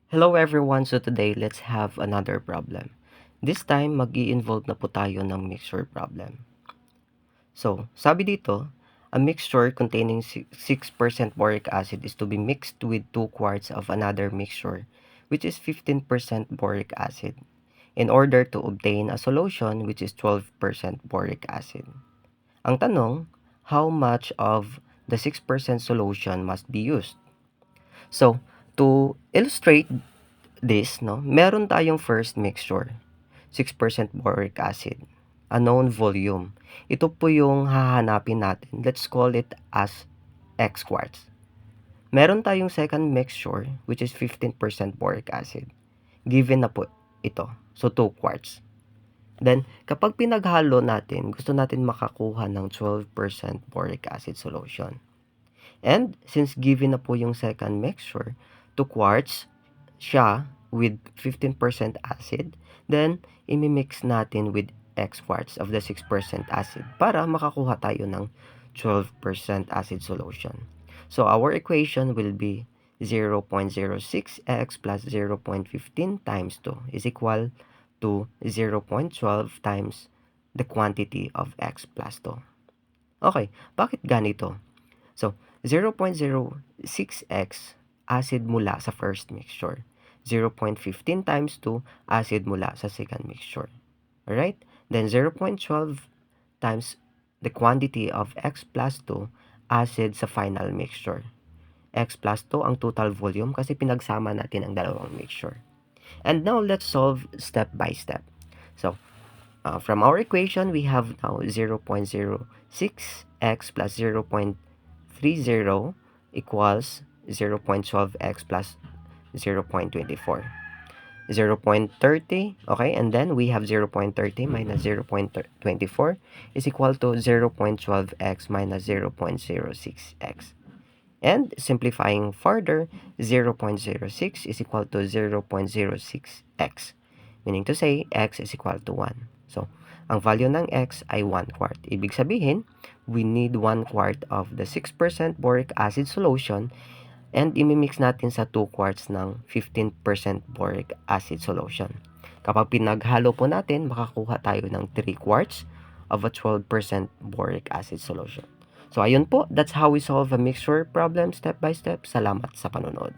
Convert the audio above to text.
Hello everyone, so today let's have another problem. This time, mag-i-involve na po tayo ng mixture problem. So, sabi dito, a mixture containing 6% boric acid is to be mixed with 2 quarts of another mixture, which is 15% boric acid, in order to obtain a solution which is 12% boric acid. Ang tanong, how much of the 6% solution must be used? So, to illustrate this, no, meron tayong first mixture, 6% boric acid, a known volume. Ito po yung hahanapin natin. Let's call it as X quarts. Meron tayong second mixture, which is 15% boric acid. Given na po ito. So, 2 quarts. Then, kapag pinaghalo natin, gusto natin makakuha ng 12% boric acid solution. And, since given na po yung second mixture, 2 quarts, siya with 15% acid, then imimix natin with X quarts of the 6% acid para makakuha tayo ng 12% acid solution. So our equation will be 0.06x plus 0.15 times 2 is equal to 0.12 times the quantity of X plus 2. Okay, bakit ganito? So, 0.06x acid mula sa first mixture. 0.15 times 2 acid mula sa second mixture. Alright? Then 0.12 times the quantity of X plus 2 acid sa final mixture. X plus 2 ang total volume kasi pinagsama natin ang dalawang mixture. And now, let's solve step by step. So, from our equation, we have now 0.06x plus 0.30 equals 0.12x plus 0.24. 0.30, okay, and then we have 0.30 minus 0.24 is equal to 0.12x minus 0.06x. And simplifying further, 0.06 is equal to 0.06x, meaning to say, x is equal to 1. So, ang value ng x ay 1 quart. Ibig sabihin, we need 1 quart of the 6% boric acid solution and imimix natin sa 2 quarts ng 15% boric acid solution. Kapag pinaghalo po natin, makakuha tayo ng 3 quarts of a 12% boric acid solution. So, ayun po, that's how we solve a mixture problem step by step. Salamat sa panonood.